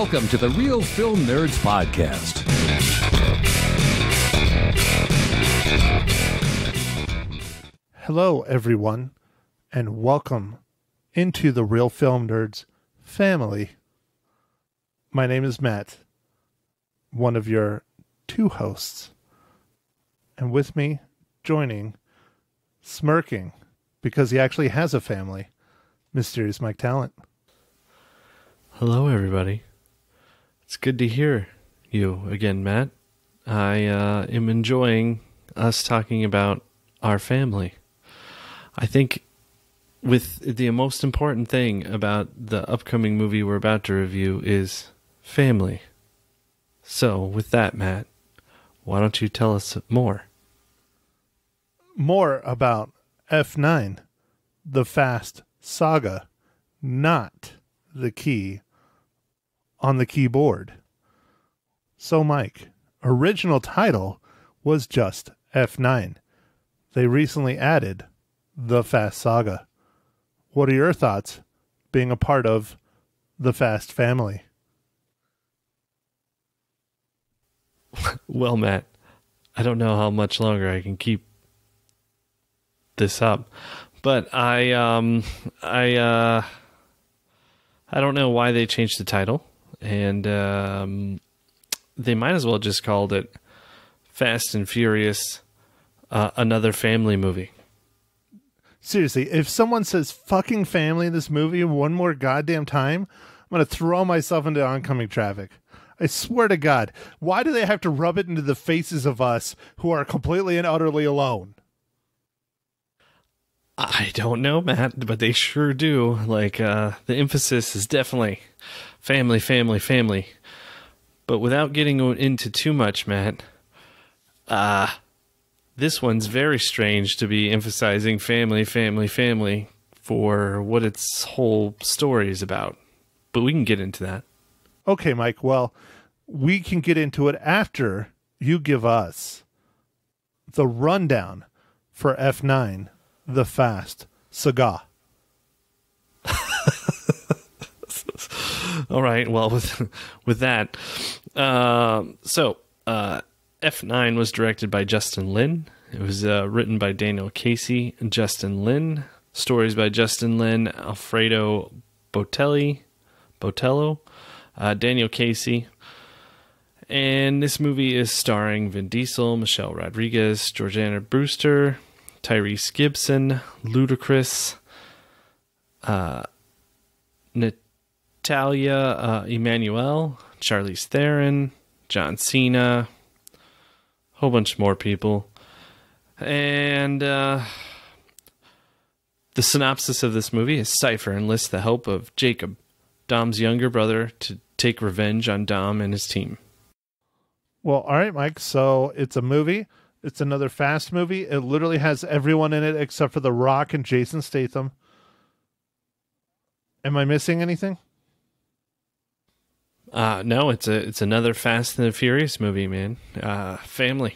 Welcome to the Real Film Nerds Podcast. Hello, everyone, and welcome into the Real Film Nerds family. My name is Matt, one of your two hosts, and with me, joining, smirking, because he actually has a family, Mysterious Mike Talent. Hello, everybody. It's good to hear you again, Matt. I am enjoying us talking about our family. I think with the most important thing about the upcoming movie we're about to review is family. So, with that, Matt, why don't you tell us more? More about F9, the Fast Saga, not the key on the keyboard. So, Mike, original title was just F9. They recently added the Fast Saga. What are your thoughts being a part of the Fast family? Well, Matt, I don't know how much longer I can keep this up, but I don't know why they changed the title, and they might as well just called it Fast and Furious, another family movie. Seriously, if someone says fucking family in this movie one more goddamn time, I'm going to throw myself into oncoming traffic. I swear to God, why do they have to rub it into the faces of us who are completely and utterly alone? I don't know, Matt, but they sure do. Like, the emphasis is definitely family, family, family. But without getting into too much, Matt, this one's very strange to be emphasizing family, family, family for what its whole story is about. But we can get into that. Okay, Mike, well, we can get into it after you give us the rundown for F9, the Fast Saga. All right, well, with that, F9 was directed by Justin Lin. It was written by Daniel Casey and Justin Lin. Stories by Justin Lin, Alfredo Botello, Daniel Casey. And this movie is starring Vin Diesel, Michelle Rodriguez, Jordana Brewster, Tyrese Gibson, Ludacris, Natalia Emmanuel, Charlize Theron, John Cena, whole bunch more people. And the synopsis of this movie is Cypher enlists the help of Jacob, Dom's younger brother, to take revenge on Dom and his team. Well, all right, Mike, so it's a movie. It's another Fast movie. It literally has everyone in it except for The Rock and Jason Statham. Am I missing anything? No, it's another Fast and the Furious movie, man. Family,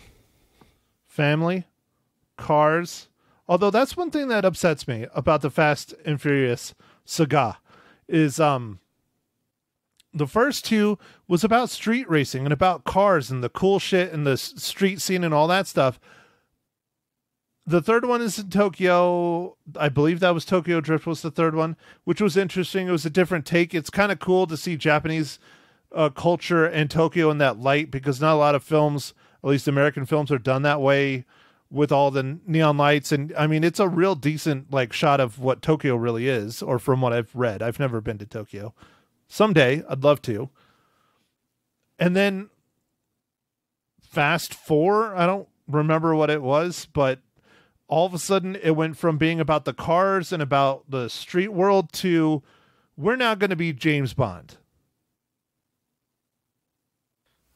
cars. Although that's one thing that upsets me about the Fast and Furious saga is the first two was about street racing and about cars and the cool shit and the street scene and all that stuff. The third one is in Tokyo. I believe that was Tokyo Drift was the third one, which was interesting. It was a different take. It's kind of cool to see Japanese culture and Tokyo in that light, because not a lot of films, at least American films, are done that way with all the neon lights. And I mean, it's a real decent like shot of what Tokyo really is, or from what I've read. I've never been to Tokyo. Someday I'd love to. And then Fast 4, I don't remember what it was, but all of a sudden it went from being about the cars and about the street world to we're now going to be James Bond.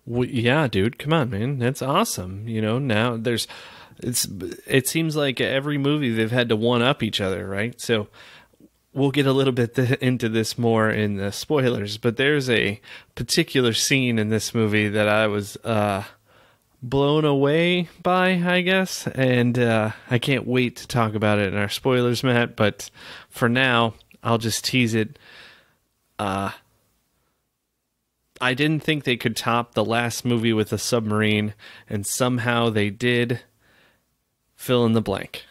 Yeah, dude, come on, man. That's awesome. You know, now it seems like every movie they've had to one up each other, right? So we'll get a little bit into this more in the spoilers, but there's a particular scene in this movie that I was blown away by, I guess, and I can't wait to talk about it in our spoilers, Matt, but for now, I'll just tease it. I didn't think they could top the last movie with a submarine, and somehow they did. Fill in the blank.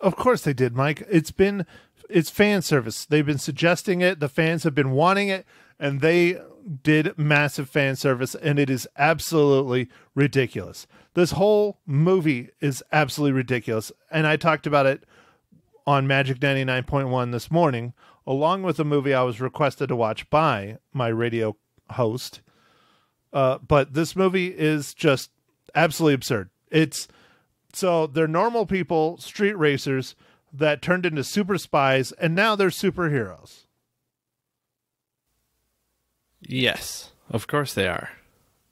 Of course they did, Mike. It's fan service. They've been suggesting it. The fans have been wanting it, and they did massive fan service, and it is absolutely ridiculous. This whole movie is absolutely ridiculous, and I talked about it on Magic 99.1 this morning, along with a movie I was requested to watch by my radio host. But this movie is just absolutely absurd. So they're normal people, street racers, that turned into super spies, and now they're superheroes. Yes, of course they are.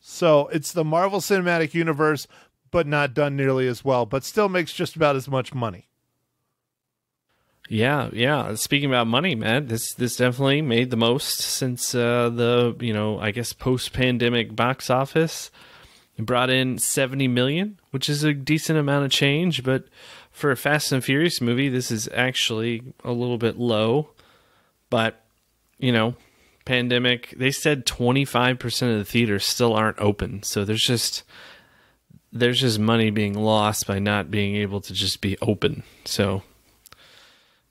So it's the Marvel Cinematic Universe, but not done nearly as well, but still makes just about as much money. Yeah. Speaking about money, Matt, this definitely made the most since I guess post-pandemic box office. It brought in $70 million, which is a decent amount of change, but for a Fast and Furious movie, this is actually a little bit low. But, pandemic, they said 25% of the theaters still aren't open. So there's just money being lost by not being able to just be open. So,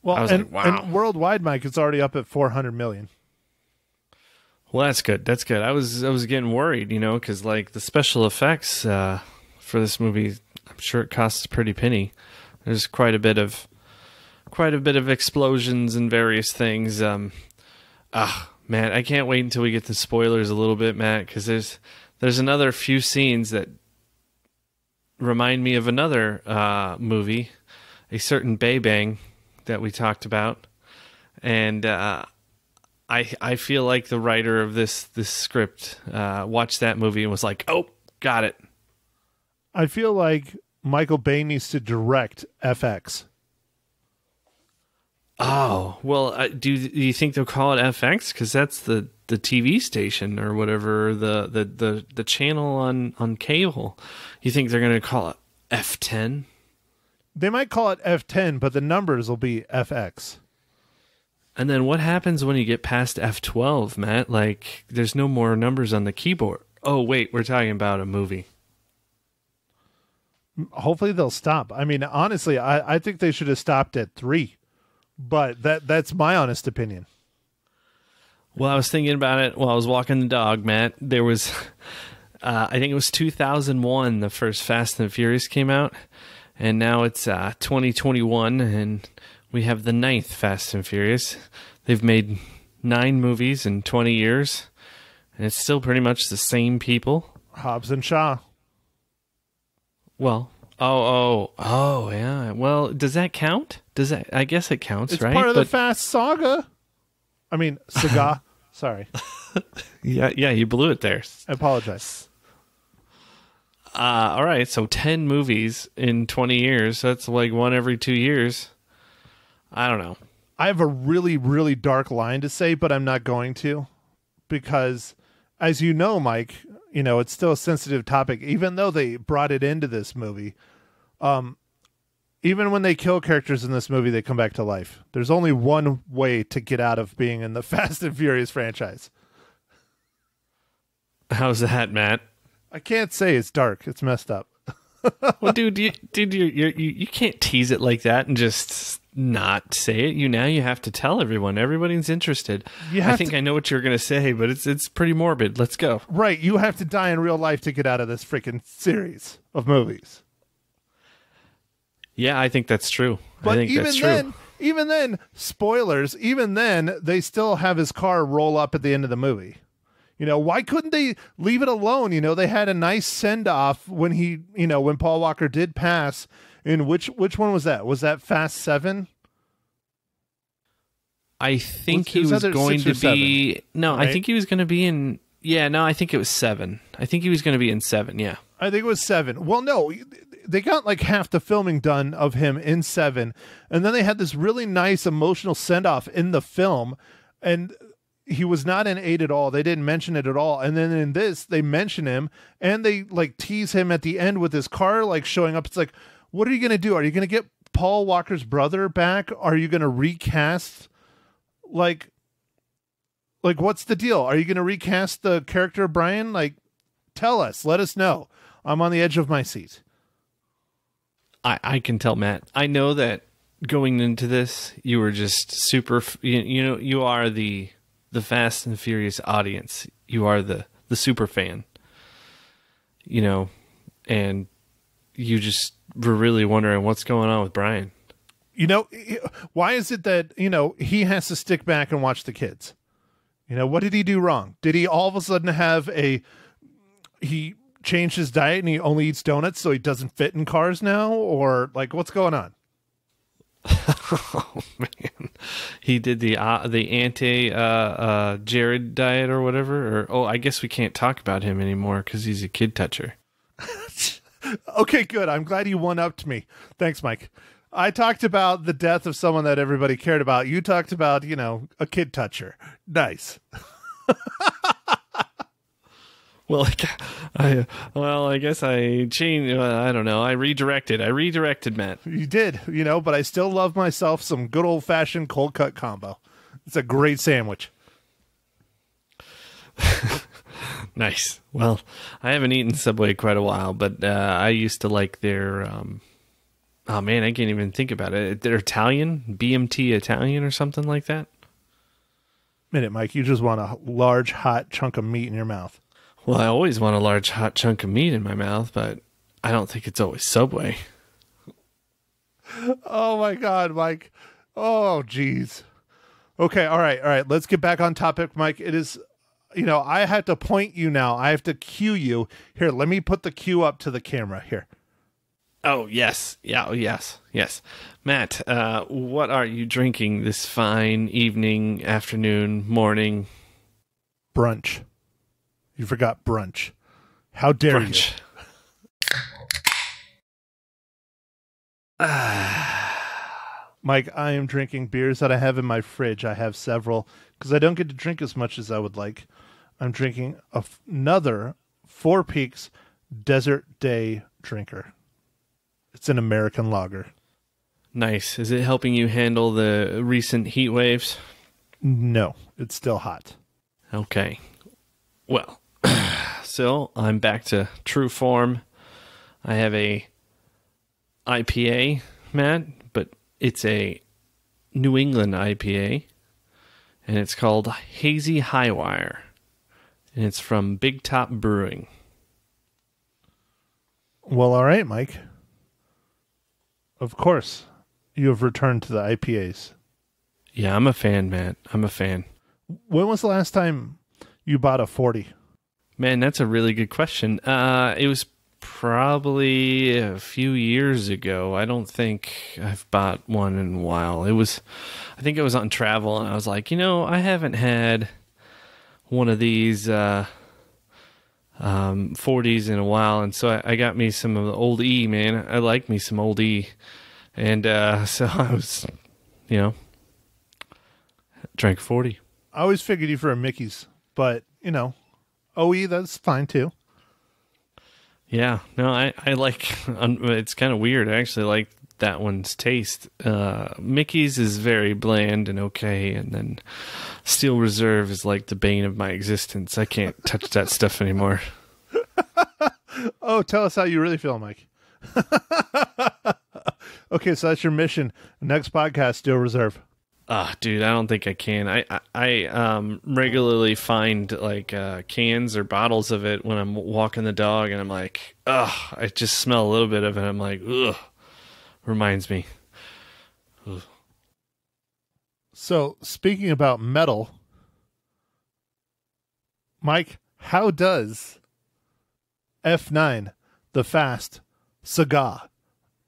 well, I was like, wow. And worldwide, Mike, it's already up at 400 million. Well, that's good. That's good. I was getting worried, because like the special effects for this movie, I'm sure it costs a pretty penny. There's quite a bit of explosions and various things. Man, I can't wait until we get to spoilers a little bit, Matt, because there's another few scenes that remind me of another movie, a certain Bay Bang that we talked about, and I feel like the writer of this script watched that movie and was like, oh, got it. I feel like Michael Bay needs to direct FX. Oh, well, do you think they'll call it FX? Because that's the TV station or whatever, the channel on cable. You think they're going to call it F10? They might call it F10, but the numbers will be FX. And then what happens when you get past F12, Matt? Like, there's no more numbers on the keyboard. Oh, wait, we're talking about a movie. Hopefully they'll stop. I mean, honestly, I think they should have stopped at 3. But that's my honest opinion. Well, I was thinking about it while I was walking the dog, Matt. There was, I think it was 2001, the first Fast and Furious came out. And now it's 2021, and we have the 9th Fast and Furious. They've made 9 movies in 20 years, and it's still pretty much the same people. Hobbs and Shaw. Well, yeah. Well, does that count? I guess it counts, it's right? It's part of the Fast Saga. I mean, Saga. Sorry. Yeah, you blew it there. I apologize. All right, so 10 movies in 20 years. That's like one every 2 years. I don't know. I have a really, really dark line to say, but I'm not going to. Because, as you know, Mike, it's still a sensitive topic, even though they brought it into this movie. Even when they kill characters in this movie, they come back to life. There's only one way to get out of being in the Fast and Furious franchise. How's that, Matt? I can't say it's dark. It's messed up. Well, dude, you can't tease it like that and just not say it. You have to tell everyone. Everybody's interested. I think I know what you're going to say, but it's pretty morbid. Let's go. Right. You have to die in real life to get out of this freaking series of movies. Yeah, I think that's true. But even then, spoilers, even then, they still have his car roll up at the end of the movie. Why couldn't they leave it alone? They had a nice send-off when when Paul Walker did pass. In which one was that? Was that Fast 7? I think he was going to be... 7, no, right? I think he was going to be in... Yeah, no, I think it was 7. I think he was going to be in 7, yeah. I think it was 7. Well, no, they got like half the filming done of him in 7. And then they had this really nice emotional send-off in the film. And... he was not in 8 at all. They didn't mention it at all. And then in this, they mention him and they like tease him at the end with his car like showing up. It's like, what are you going to do? Are you going to get Paul Walker's brother back? Are you going to recast? Like, Like, what's the deal? Are you going to recast the character of Brian? Like, tell us. Let us know. I'm on the edge of my seat. I can tell, Matt. I know that going into this, you were just super. You are the Fast and Furious audience. You are the super fan. And you just were really wondering what's going on with Brian. Why is it that he has to stick back and watch the kids? What did he do wrong? Did he all of a sudden have he changed his diet and he only eats donuts so he doesn't fit in cars now? Or like, what's going on? Oh man, he did the anti Jared diet or whatever. I guess we can't talk about him anymore because he's a kid toucher. Okay, good. I'm glad you one-upped me. Thanks, Mike. I talked about the death of someone that everybody cared about. You talked about, a kid toucher. Nice. Well, I guess I changed. I don't know. I redirected, Matt. You did, but I still love myself some good old-fashioned cold cut combo. It's a great sandwich. Nice. Well, I haven't eaten Subway quite a while, but I used to like their. Oh man, I can't even think about it. They're Italian, BMT Italian or something like that. Minute, Mike. You just want a large, hot chunk of meat in your mouth. Well, I always want a large, hot chunk of meat in my mouth, but I don't think it's always Subway. Oh, my God, Mike. Oh, geez. Okay, all right. Let's get back on topic, Mike. It is, I have to point you now. I have to cue you. Here, let me put the cue up to the camera. Here. Oh, yes. Yeah, oh, yes. Matt, what are you drinking this fine evening, afternoon, morning? Brunch. You forgot brunch. How dare you? Mike, I am drinking beers that I have in my fridge. I have several because I don't get to drink as much as I would like. I'm drinking another Four Peaks Desert Day drinker. It's an American lager. Nice. Is it helping you handle the recent heat waves? No, it's still hot. Okay. Well, so I'm back to true form. I have a IPA, Matt, but it's a New England IPA, and it's called Hazy Highwire, and it's from Big Top Brewing. Well, all right, Mike. Of course, you have returned to the IPAs. Yeah, I'm a fan, Matt. I'm a fan. When was the last time you bought a 40? Man, that's a really good question. It was probably a few years ago. I don't think I've bought one in a while. I think I was on travel, and I was like, I haven't had one of these 40s in a while, and so I got me some of the Old E, man. I like me some Old E. And so I was, drank 40. I always figured you for a Mickey's, but, OE, that's fine too. Yeah, no, I like, it's kind of weird. I actually like that one's taste. Mickey's is very bland and okay, and then Steel Reserve is like the bane of my existence. I can't touch that stuff anymore. Oh, tell us how you really feel, Mike. Okay, so that's your mission. Next podcast, Steel Reserve. Dude, I don't think I can. I regularly find like cans or bottles of it when I'm walking the dog, and I'm like, I just smell a little bit of it. I'm like, reminds me. Ugh. So, speaking about metal, Mike, how does F9, the Fast Saga,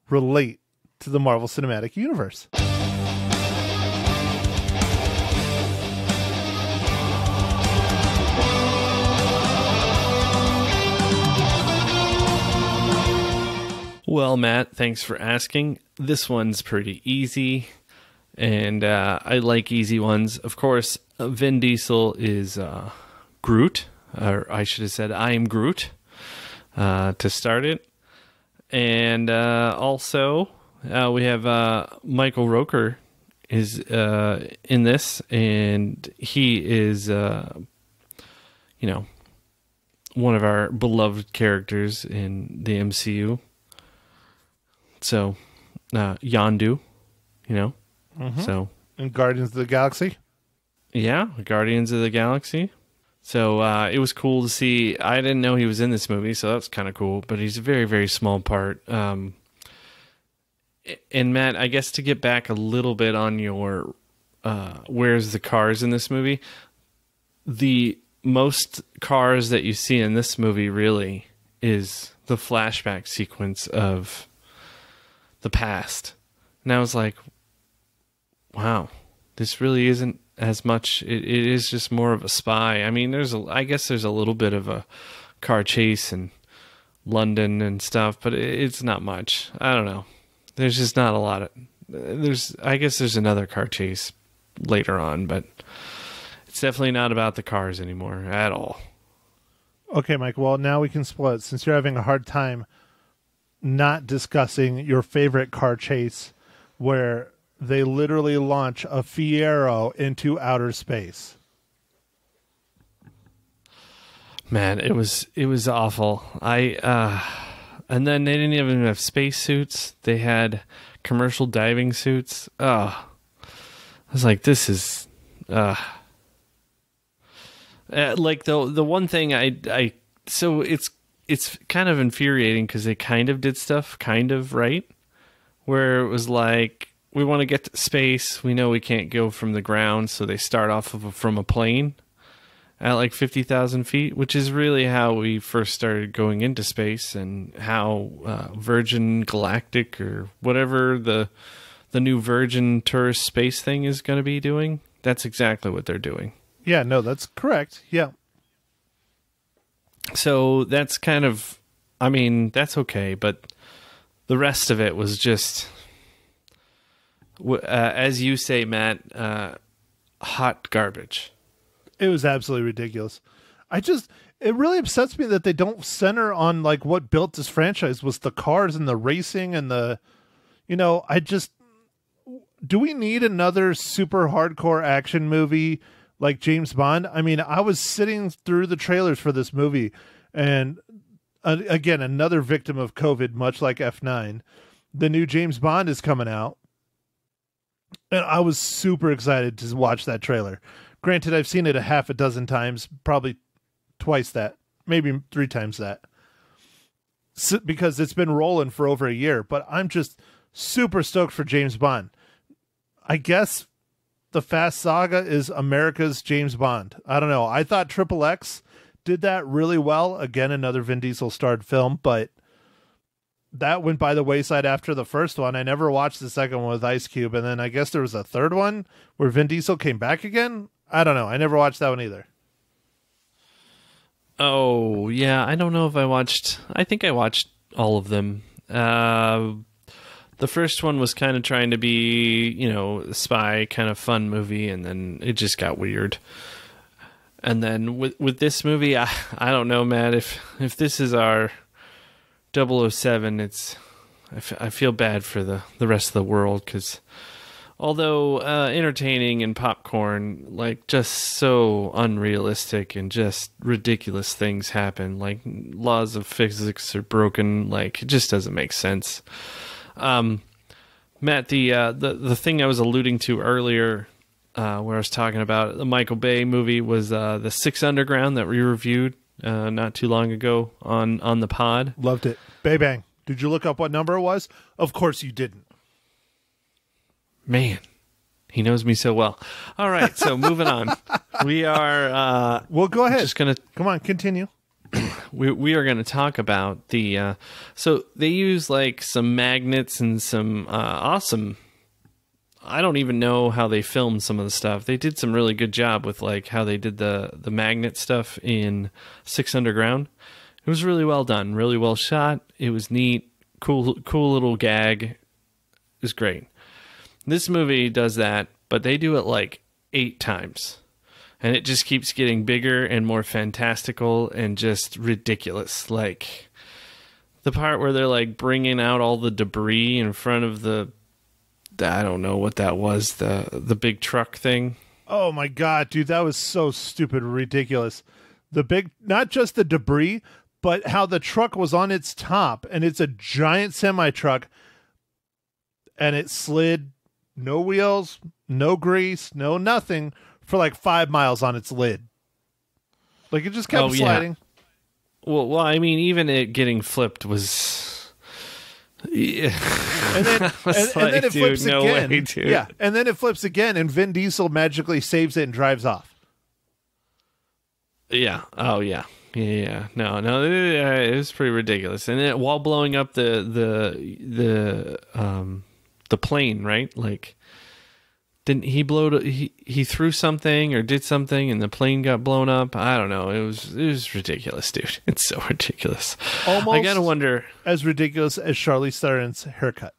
relate to the Marvel Cinematic Universe? Well, Matt, thanks for asking. This one's pretty easy, and I like easy ones. Of course, Vin Diesel is Groot, or I should have said I am Groot, to start it. And also, we have Michael Rooker is in this, and he is one of our beloved characters in the MCU. So, Yondu, so in Guardians of the Galaxy. Yeah, Guardians of the Galaxy. So it was cool to see. I didn't know he was in this movie, so that's kind of cool. But he's a very, very small part. And Matt, I guess to get back a little bit on your where's the cars in this movie, the most cars that you see in this movie really is the flashback sequence of the past. And I was like, wow, this really isn't as much. It is just more of a spy. I mean, I guess there's a little bit of a car chase in London and stuff, but it's not much. I don't know. There's just not a lot of, I guess there's another car chase later on, but it's definitely not about the cars anymore at all. Okay, Mike. Well, now we can split. Since you're having a hard time not discussing your favorite car chase where they literally launch a Fiero into outer space. Man, it was awful. And then they didn't even have spacesuits. They had commercial diving suits. Oh, I was like, this is like the one thing so it's kind of infuriating because they kind of did stuff kind of right, where it was like, we want to get to space. We know we can't go from the ground, so they start off from a plane at like 50,000 feet, which is really how we first started going into space, and how Virgin Galactic or whatever the new Virgin tourist space thing is going to be doing. That's exactly what they're doing. Yeah, no, that's correct. Yeah. So that's kind of, I mean, that's okay, but the rest of it was just, as you say, Matt, hot garbage. It was absolutely ridiculous. It really upsets me that they don't center on like what built this franchise was the cars and the racing and do we need another super hardcore action movie like James Bond? I mean, I was sitting through the trailers for this movie, and again, another victim of COVID, much like F9. The new James Bond is coming out, and I was super excited to watch that trailer. Granted, I've seen it a half a dozen times, probably twice that, maybe 3 times that, because it's been rolling for over a year. But I'm just super stoked for James Bond. I guess the Fast Saga is America's James Bond. I don't know. I thought Triple X did that really well. Again, another Vin Diesel starred film, but that went by the wayside after the first one. I never watched the second one with Ice Cube, and then I guess there was a third one where Vin Diesel came back again. I don't know. I never watched that one either. Oh, yeah. I don't know if I think I watched all of them. The first one was kind of trying to be, a spy kind of fun movie, and then it just got weird. And then with this movie, I don't know, Matt, if this is our 007, I feel bad for the rest of the world, because although entertaining and popcorn, like, just so unrealistic and just ridiculous things happen, like laws of physics are broken, like, it just doesn't make sense. Matt, the thing I was alluding to earlier, where I was talking about the Michael Bay movie, was the Six Underground that we reviewed not too long ago on the pod. Loved it. Bay Bang. Did you look up what number it was? Of course you didn't. Man, he knows me so well. All right, so moving on. We are... well, go ahead. Just gonna, come on, continue. We are going to talk about the... so they use like some magnets and some awesome... I don't even know how they filmed some of the stuff. They did some really good job with like how they did the magnet stuff in Six Underground. It was really well done, really well shot. It was neat, cool little gag. It was great. This movie does that, but they do it like 8 times. And it just keeps getting bigger and more fantastical and just ridiculous. Like the part where they're like bringing out all the debris in front of the I don't know what that was, the big truck thing. Oh my God, dude, that was so stupid, ridiculous. The big, not just the debris, but how the truck was on its top, and it's a giant semi truck, and it slid, no wheels, no grease, no nothing, for like 5 miles on its lid. Like it just kept sliding. Well, I mean, even it getting flipped was. Yeah. And then, and then it flips no again. Way, dude. Yeah, and then it flips again, and Vin Diesel magically saves it and drives off. Yeah. Oh, yeah. Yeah. No. It was pretty ridiculous. And then while blowing up the plane, right? Like, didn't he he threw something or did something, and the plane got blown up? I don't know. It was ridiculous, dude. It's so ridiculous. Almost. I gotta wonder, as ridiculous as Charlize Theron's haircut.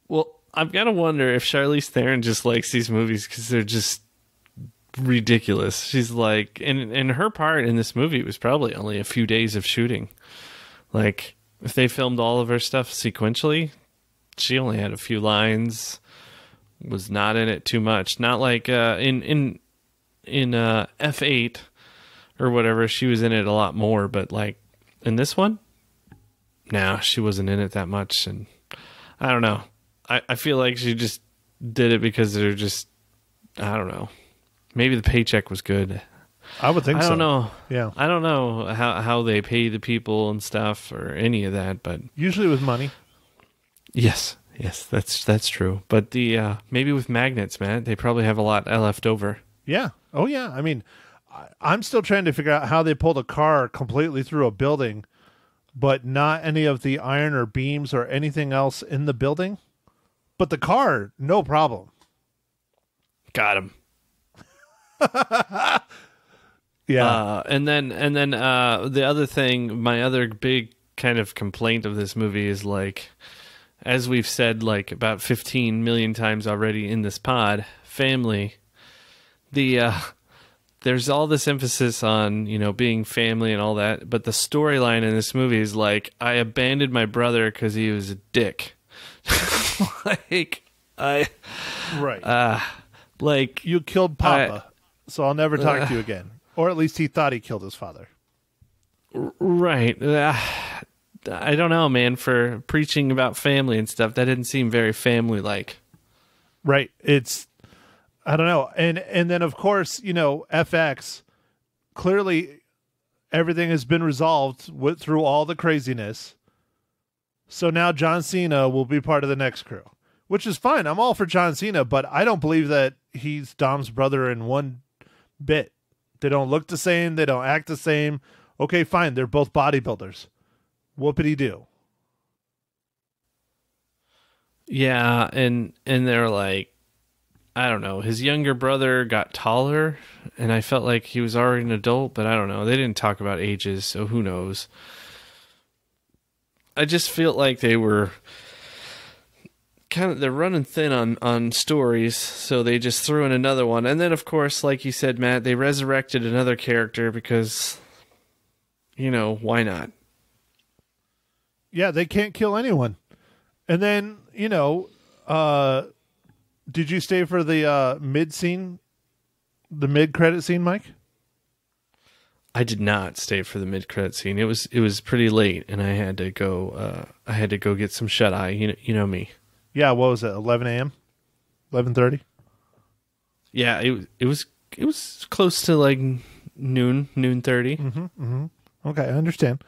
Well, I've got to wonder if Charlize Theron just likes these movies because they're just ridiculous. She's like, and her part in this movie was probably only a few days of shooting. Like, if they filmed all of her stuff sequentially, she only had a few lines, was not in it too much. Not like in F8 or whatever, she was in it a lot more. But like in this one, no, she wasn't in it that much. And I don't know. I feel like she just did it because they're just, I don't know. Maybe the paycheck was good. I would think so. I don't know. Yeah. I don't know how they pay the people and stuff or any of that, but usually with money. Yes, that's true. But the maybe with magnets, man, they probably have a lot left over. Yeah. Oh yeah. I mean, I'm still trying to figure out how they pulled a car completely through a building, but not any of the iron or beams or anything else in the building. But the car, no problem. Got him. Yeah. And then the other thing, my other big kind of complaint of this movie is, like, as we've said like about 15 million times already in this pod, family. There's all this emphasis on, being family and all that, but the storyline in this movie is like, I abandoned my brother because he was a dick. Like you killed Papa, so I'll never talk to you again. Or at least he thought he killed his father. Right. I don't know, man, for preaching about family and stuff, that didn't seem very family-like. Right. I don't know. And then, of course, FX, clearly everything has been resolved through all the craziness. So now John Cena will be part of the next crew, which is fine. I'm all for John Cena, but I don't believe that he's Dom's brother in one bit. They don't look the same. They don't act the same. Okay, fine. They're both bodybuilders. Whoopity-doo. Yeah, and they're like, I don't know, his younger brother got taller, and I felt like he was already an adult, but I don't know. They didn't talk about ages, so who knows. I just feel like they were they're running thin on stories, so they just threw in another one. And then, of course, like you said, Matt, they resurrected another character because, why not? Yeah, they can't kill anyone. And then, did you stay for the mid-scene, the mid-credit scene, Mike? I did not stay for the mid-credit scene. It was pretty late, and I had to go. I had to go get some shut eye. You know me. Yeah, what was it? 11 a.m. 11:30. Yeah, it was close to like noon 30. Mm-hmm, mm-hmm. Okay, I understand.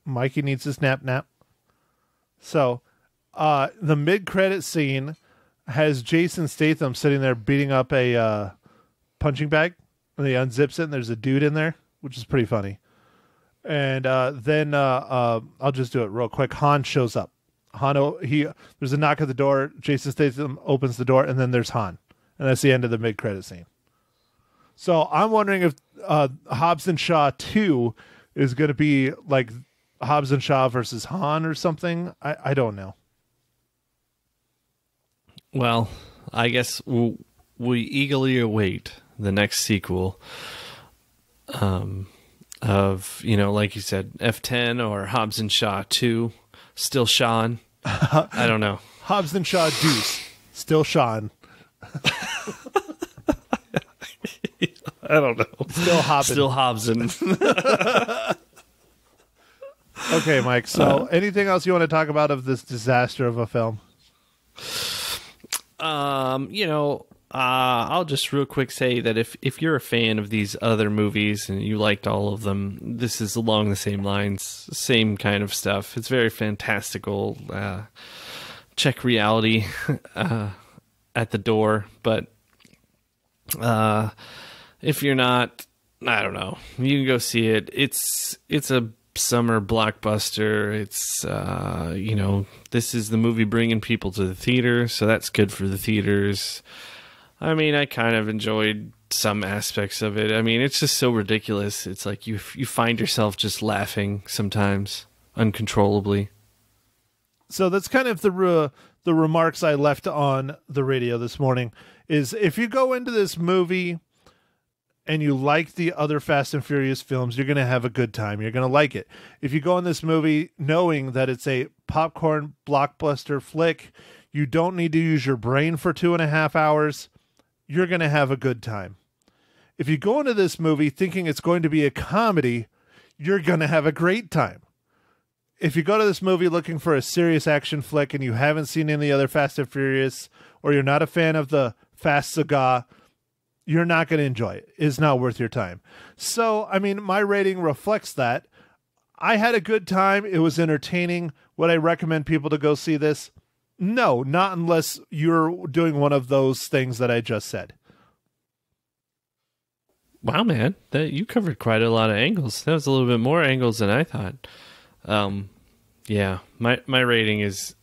Mikey needs his nap. So, the mid-credit scene has Jason Statham sitting there beating up a punching bag, and he unzips it, and there's a dude in there, which is pretty funny. And then I'll just do it real quick. Han shows up. There's a knock at the door. Jason Statham opens the door, and then there's Han, and that's the end of the mid-credit scene. So I'm wondering if Hobbs and Shaw 2 is going to be like Hobbs and Shaw versus Han or something. I don't know. Well, I guess we eagerly await the next sequel of, like you said, F10 or Hobbs and Shaw 2, still Sean. I don't know. Hobbs and Shaw Deuce. Still Sean. I don't know. Still Hobbs. Still Hobson. Okay, Mike. So anything else you want to talk about of this disaster of a film? I'll just real quick say that if you're a fan of these other movies and you liked all of them, this is along the same lines, same kind of stuff. It's very fantastical. Check reality at the door, but if you're not, I don't know. You can go see it. It's a summer blockbuster. It's this is the movie bringing people to the theater, so that's good for the theaters. I mean, I kind of enjoyed some aspects of it. I mean, it's just so ridiculous. It's like you find yourself just laughing sometimes uncontrollably. So that's kind of the remarks I left on the radio this morning. Is if you go into this movie and you like the other Fast and Furious films, you're going to have a good time. You're going to like it. If you go in this movie knowing that it's a popcorn blockbuster flick, you don't need to use your brain for 2.5 hours, you're going to have a good time. If you go into this movie thinking it's going to be a comedy, you're going to have a great time. If you go to this movie looking for a serious action flick and you haven't seen any of the other Fast and Furious, or you're not a fan of the Fast Saga, you're not going to enjoy it. It's not worth your time. So, I mean, my rating reflects that. I had a good time. It was entertaining. Would I recommend people to go see this? No, not unless you're doing one of those things that I just said. Wow, man, you covered quite a lot of angles. That was a little bit more angles than I thought. Yeah, my rating is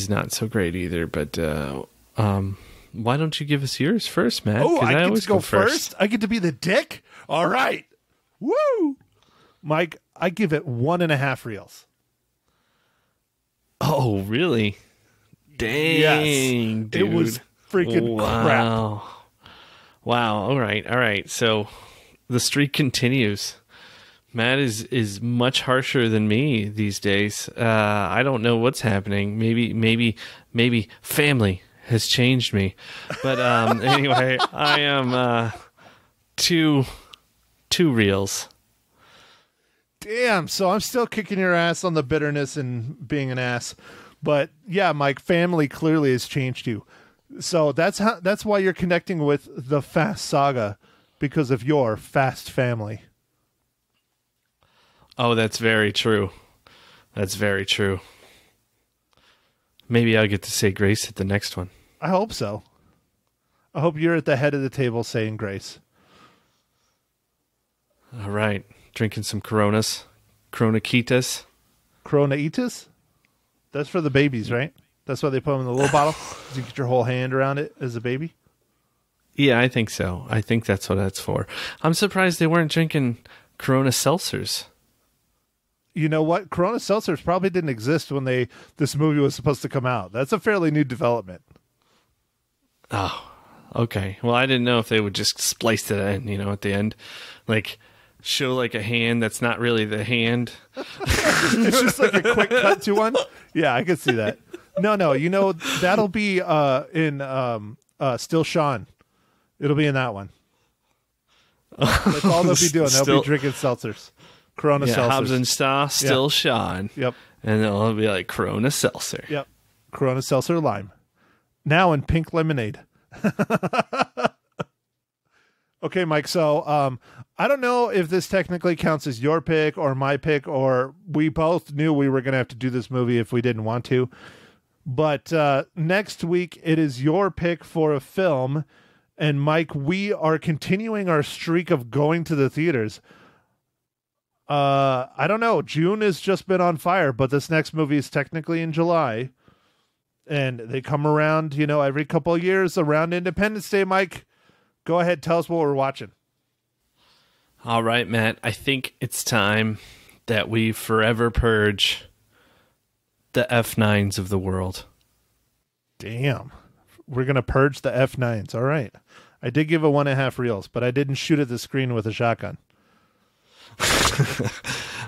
not so great either. But why don't you give us yours first, Matt? Oh, I get to go first. I get to be the dick. All right, woo, Mike. I give it 1.5 reels. Oh, really? Dang, yes, dude. It was freaking crap. Wow. All right. So the streak continues. Matt is much harsher than me these days. I don't know what's happening. Maybe family has changed me. But anyway, I am two reels. Damn. So I'm still kicking your ass on the bitterness and being an ass. But yeah, Mike, family clearly has changed you. So that's why you're connecting with the Fast Saga, because of your fast family. Oh, that's very true. That's very true. Maybe I'll get to say grace at the next one. I hope so. I hope you're at the head of the table saying grace. All right. Drinking some Coronas. Coronaquitas. Coronaitas? That's for the babies, right? That's why they put them in the little bottle? Because you get your whole hand around it as a baby? Yeah, I think so. I think that's what that's for. I'm surprised they weren't drinking Corona seltzers. You know what? Corona seltzers probably didn't exist when this movie was supposed to come out. That's a fairly new development. Oh, okay. Well, I didn't know if they would just splice it in, at the end. Like, show like a hand that's not really the hand. It's just like a quick cut to one. Yeah, I could see that. No, that'll be in Still Sean. It'll be in that one. That's all they'll be doing. They'll be drinking seltzers. Corona seltzers. Hobbs and Shaw, Still Sean. Yep. And they'll be like Corona seltzer. Yep. Corona seltzer lime. Now in pink lemonade. Okay, Mike. So I don't know if this technically counts as your pick or my pick, or we both knew we were going to have to do this movie if we didn't want to. But next week, it is your pick for a film. And Mike, we are continuing our streak of going to the theaters. I don't know. June has just been on fire, but this next movie is technically in July. And they come around, every couple of years around Independence Day, Mike. Go ahead, tell us what we're watching. All right, Matt. I think it's time that we forever purge the F9s of the world. Damn. We're going to purge the F9s. All right. I did give a 1.5 reels, but I didn't shoot at the screen with a shotgun.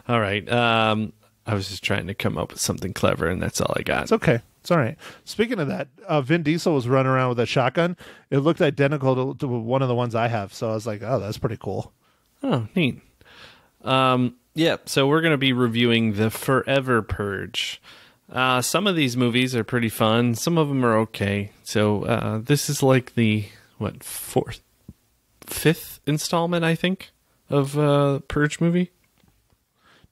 All right. I was just trying to come up with something clever, and that's all I got. It's okay. It's all right. Speaking of that, Vin Diesel was running around with a shotgun. It looked identical to one of the ones I have. So I was like, oh, that's pretty cool. Oh, neat. Yeah, so we're going to be reviewing The Forever Purge. Some of these movies are pretty fun. Some of them are okay. So this is like the, fifth installment, I think, of Purge movie.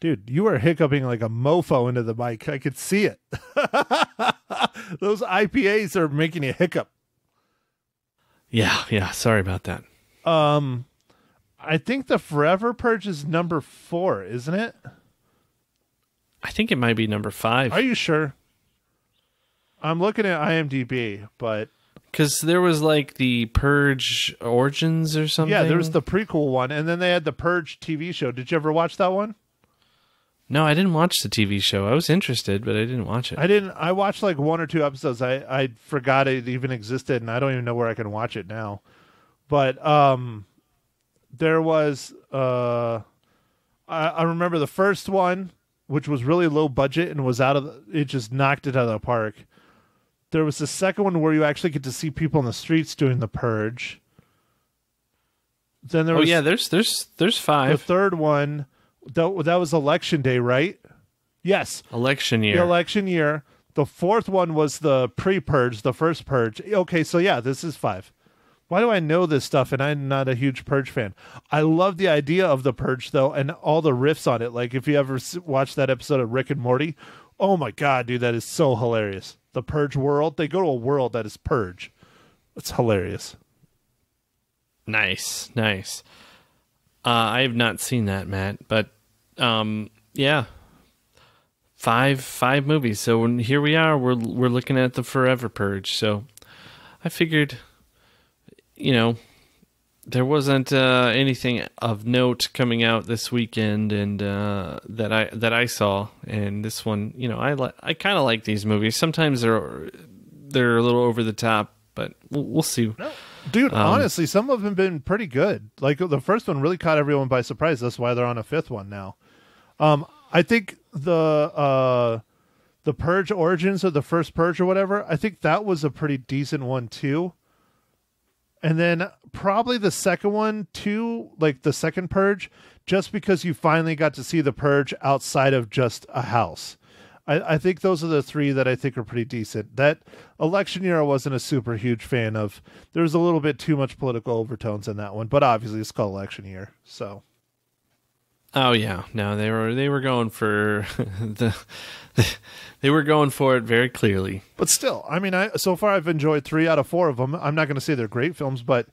Dude, you are hiccuping like a mofo into the mic. I could see it. Those IPAs are making you hiccup. Yeah. Sorry about that. I think The Forever Purge is number 4, isn't it? I think it might be number 5. Are you sure? I'm looking at IMDb, but... Because there was like the Purge Origins or something. Yeah, there was the prequel one, and then they had the Purge TV show. Did you ever watch that one? No, I didn't watch the TV show. I was interested, but I didn't watch it. I watched like 1 or 2 episodes. I forgot it even existed, and I don't even know where I can watch it now. But there was... I remember the first one, which was really low budget and was it just knocked it out of the park. There was the second one where you actually get to see people in the streets doing the purge. Then there was there's 5. The third one, that was Election Day, right? Yes. Election year. The election year. The fourth one was the pre-purge, the first purge. Okay, so yeah, this is 5. Why do I know this stuff and I'm not a huge Purge fan? I love the idea of the Purge, though, and all the riffs on it. Like, if you ever watch that episode of Rick and Morty, oh my God, dude, that is so hilarious. The Purge world, they go to a world that is Purge. It's hilarious. Nice. I have not seen that, Matt, but yeah. 5 movies. So here we are. We're looking at The Forever Purge. So I figured... there wasn't anything of note coming out this weekend, and that I saw. And this one, I kind of like these movies. Sometimes they're a little over the top, but we'll see. No. Dude, honestly, some of them have been pretty good. Like the first one really caught everyone by surprise. That's why they're on a 5th one now. I think the Purge Origins, or the first Purge or whatever, I think that was a pretty decent one too. And then probably the second one too, like the second Purge, just because you finally got to see the Purge outside of just a house. I think those are the 3 that I think are pretty decent. That election year I wasn't a super huge fan of. There was a little bit too much political overtones in that one, but obviously it's called election year, so. Oh yeah, no, they were going for they were going for it very clearly. But still, I mean, so far I've enjoyed 3 out of 4 of them. I'm not going to say they're great films, but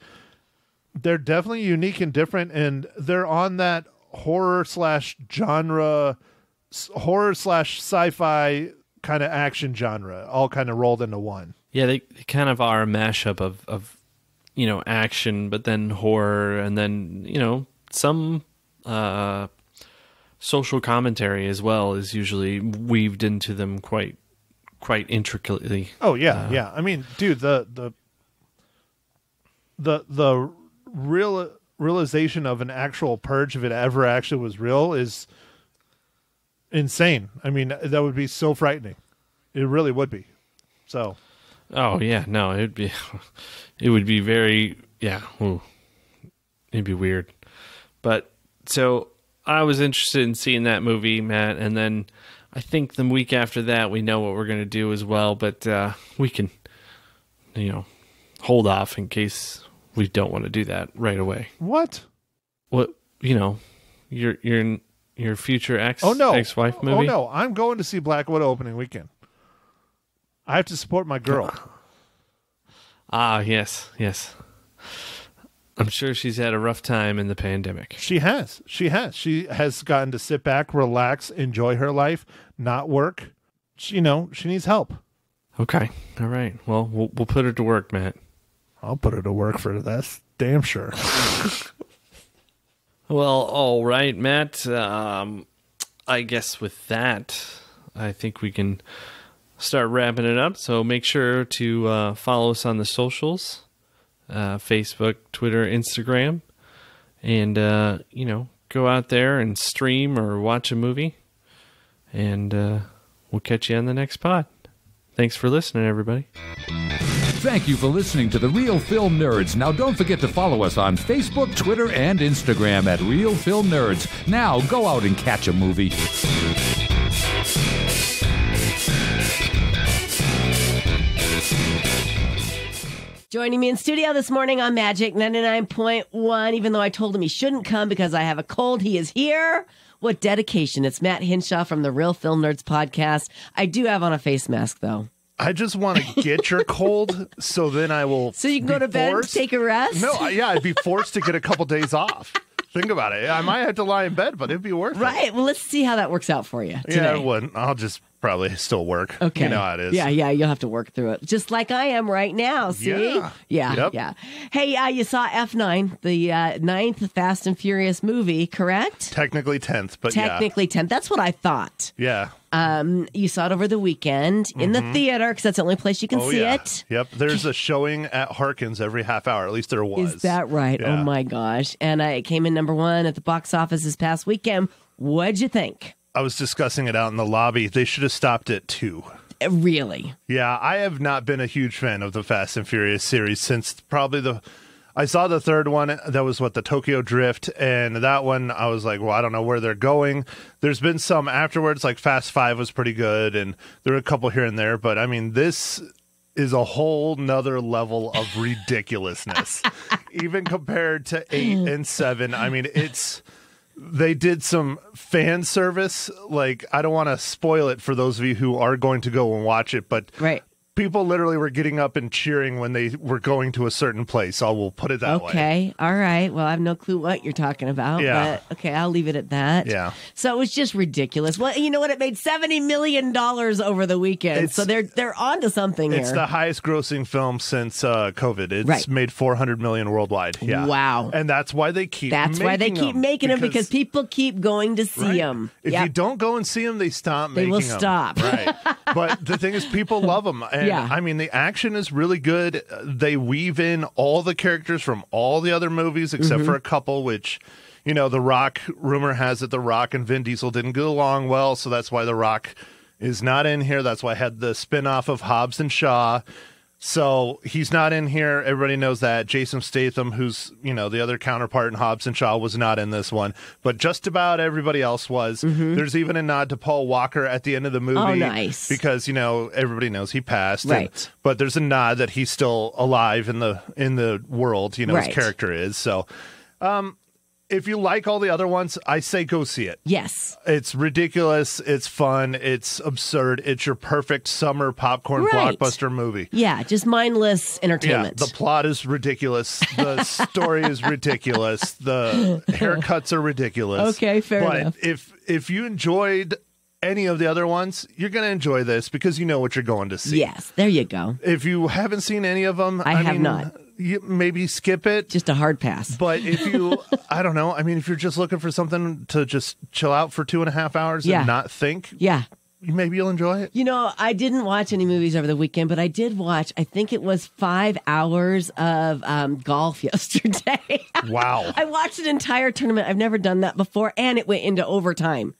they're definitely unique and different, and they're on that horror/sci-fi kind of action genre, all kind of rolled into one. Yeah, they kind of are a mashup of action, but then horror, and then some social commentary as well is usually weaved into them quite intricately. Oh yeah, yeah. I mean, dude, the realization of an actual purge, if it ever actually was real, is insane. I mean, that would be so frightening. It really would be. So. Oh yeah, no, it would be very, yeah. Ooh, it'd be weird, but. So I was interested in seeing that movie, Matt, and then I think the week after that we know what we're going to do as well, but we can, hold off in case we don't want to do that right away. What? What? Your future ex-wife movie? Oh no, I'm going to see Black Widow opening weekend. I have to support my girl. Yes. I'm sure she's had a rough time in the pandemic. She has. She has gotten to sit back, relax, enjoy her life, not work. She needs help. Okay. All right. Well, we'll put her to work, Matt. I'll put her to work for that. Damn sure. Well, all right, Matt. I guess with that, I think we can start wrapping it up. So make sure to follow us on the socials. Facebook, Twitter, Instagram, and go out there and stream or watch a movie, and we'll catch you on the next pod. Thanks for listening, everybody. Thank you for listening to The Real Film Nerds. Now, don't forget to follow us on Facebook, Twitter, and Instagram at Real Film Nerds. Now, go out and catch a movie. Joining me in studio this morning on Magic 99.1, even though I told him he shouldn't come because I have a cold, he is here. What dedication. It's Matt Hinshaw from the Real Film Nerds podcast. I do have on a face mask, though. I just want to get your cold, so then I will. So you can go to bed and take a rest? No, I'd be forced to get a couple days off. Think about it. I might have to lie in bed, but it'd be worth it. Right. Well, let's see how that works out for you today. Yeah, it wouldn't. I'll just probably still work. Okay. You know how it is. Yeah, you'll have to work through it. Just like I am right now, see? Yeah. Yeah. Hey, you saw F9, the ninth Fast and Furious movie, correct? Technically 10th, but Technically 10th. That's what I thought. Yeah. You saw it over the weekend in the theater, because that's the only place you can see it. Yep. There's a showing at Harkins every half hour. At least there was. Is that right? Yeah. Oh, my gosh. And it came in number one at the box office this past weekend. What'd you think? I was discussing it out in the lobby. They should have stopped at 2. Really? Yeah, I have not been a huge fan of the Fast and Furious series since probably I saw the third one. That was the Tokyo Drift. And that one, I was like, well, I don't know where they're going. There's been some afterwards, like Fast 5 was pretty good. And there were a couple here and there. But I mean, this is a whole nother level of ridiculousness, even compared to 8 and 7. I mean, they did some fan service. Like, I don't want to spoil it for those of you who are going to go and watch it, but right. People literally were getting up and cheering when they were going to a certain place. I will put it that way. Okay. All right. Well, I have no clue what you're talking about. Yeah. But okay, I'll leave it at that. Yeah. So it was just ridiculous. Well, you know what? It made $70 million over the weekend. So they're on to something here. It's the highest grossing film since COVID. It's made $400 million worldwide. Yeah. Wow. And that's why they keep making them because people keep going to see them. If you don't go and see them, they stop making them. They will stop. Right. But the thing is, people love them. And I mean, the action is really good. They weave in all the characters from all the other movies, except for a couple, which, you know, The Rock, rumor has it The Rock and Vin Diesel didn't get along well, so that's why The Rock is not in here. That's why I had the spinoff of Hobbs and Shaw. So he's not in here. Everybody knows that. Jason Statham, who's, you know, the other counterpart in Hobbs and Shaw, was not in this one. But just about everybody else was. There's even a nod to Paul Walker at the end of the movie. Oh, nice. Because, you know, everybody knows he passed. Right. But there's a nod that he's still alive in the world, you know, his character is. So, if you like all the other ones, I say go see it. Yes. It's ridiculous. It's fun. It's absurd. It's your perfect summer popcorn blockbuster movie. Yeah, just mindless entertainment. Yeah, the plot is ridiculous. The story is ridiculous. The haircuts are ridiculous. Okay, fair enough. But if you enjoyed any of the other ones, you're going to enjoy this because you know what you're going to see. Yes, there you go. If you haven't seen any of them, I have not. You maybe skip it. Just a hard pass. But if you, I don't know, I mean, if you're just looking for something to just chill out for 2.5 hours and not think, maybe you'll enjoy it. You know, I didn't watch any movies over the weekend, but I did watch, I think it was 5 hours of golf yesterday. Wow. I watched an entire tournament. I've never done that before, and it went into overtime.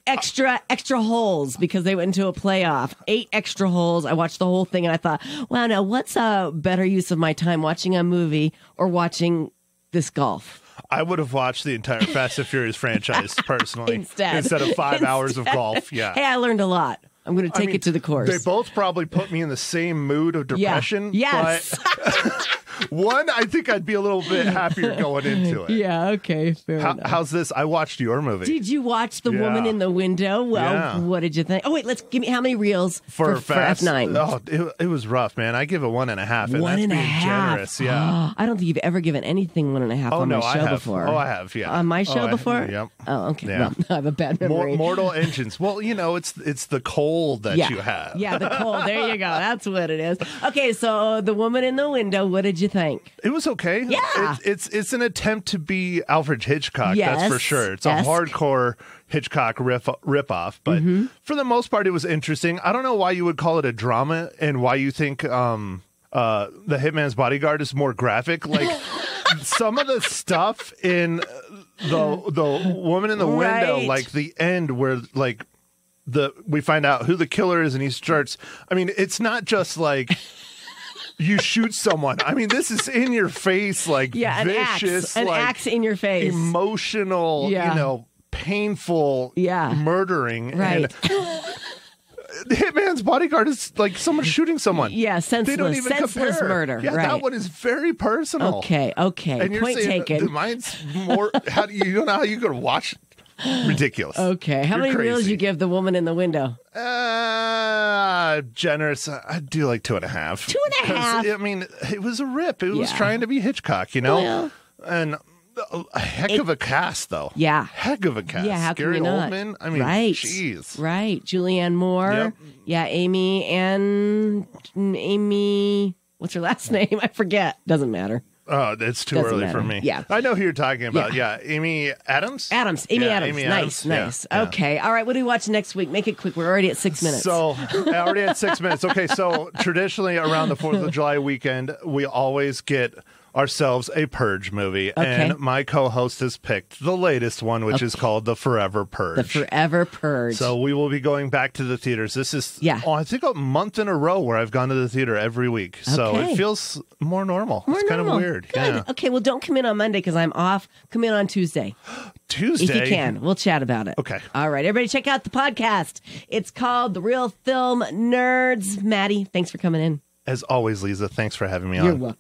Extra holes because they went into a playoff. 8 extra holes. I watched the whole thing and I thought, wow, now what's a better use of my time, watching a movie or watching this golf? I would have watched the entire Fast and Furious franchise personally instead of 5 hours of golf. Yeah. Hey, I learned a lot. I'm going to take it to the course. They both probably put me in the same mood of depression. Yes. But one, I think I'd be a little bit happier going into it. Yeah, okay, fair enough. How's this? I watched your movie. Did you watch The Woman in the Window? Well, what did you think? Oh, wait, give me how many reels for F9? Oh, it was rough, man. I give it 1.5. And that's being generous. Yeah. I don't think you've ever given anything 1.5 on my show before. Oh, I have, yeah. On my show before? Yep. Oh, okay. Yeah. Well, I have a bad memory. Mortal Engines. Well, you know, it's the cold that you have. Yeah, the cold. There you go. That's what it is. Okay, so The Woman in the Window, what did you think? It was okay. Yeah. It's an attempt to be Alfred Hitchcock, that's for sure. It's a hardcore Hitchcock ripoff, but for the most part, it was interesting. I don't know why you would call it a drama and why you think The Hitman's Bodyguard is more graphic. Like, some of the stuff in the Woman in the Window, like the end where, like, we find out who the killer is, and he starts. I mean, it's not just like you shoot someone. I mean, this is in your face, like vicious, an axe in your face, emotional, painful, murdering, right? And the hitman's bodyguard is like someone shooting someone. Yeah, senseless. They don't even senseless compare. murder. Yeah, right. That one is very personal. Okay. And you're Point saying taken. mine's more. How do you know how you could watch? Ridiculous. Okay. How many reels you give the woman in the window? Generous. I'd do like 2.5. 2.5. I mean, it was a rip. It was trying to be Hitchcock, you know? Well, and a heck of a cast, though. Yeah. Heck of a cast. Yeah, how Gary can you not? Oldman. I mean, right. Jeez. Right. Julianne Moore. Yep. Yeah, Amy. What's her last name? I forget. Doesn't matter. Oh, it's too Doesn't early matter. for me. Yeah. I know who you're talking about. Yeah. Amy Adams? Amy Adams. Nice. Yeah. Okay. All right. What do we watch next week? Make it quick. We're already at 6 minutes. So, already at 6 minutes. Okay. So, traditionally around the 4th of July weekend, we always get ourselves a Purge movie. Okay. And my co-host has picked the latest one, which is called The Forever Purge. The Forever Purge. So we will be going back to the theaters. This is, I think, a month in a row where I've gone to the theater every week. So it feels more normal. It's kind of weird. Good. Yeah. Okay, well, don't come in on Monday because I'm off. Come in on Tuesday. Tuesday? If you can. We'll chat about it. Okay. All right. Everybody check out the podcast. It's called The Real Film Nerds. Maddie, thanks for coming in. As always, Lisa, thanks for having me on. You're welcome.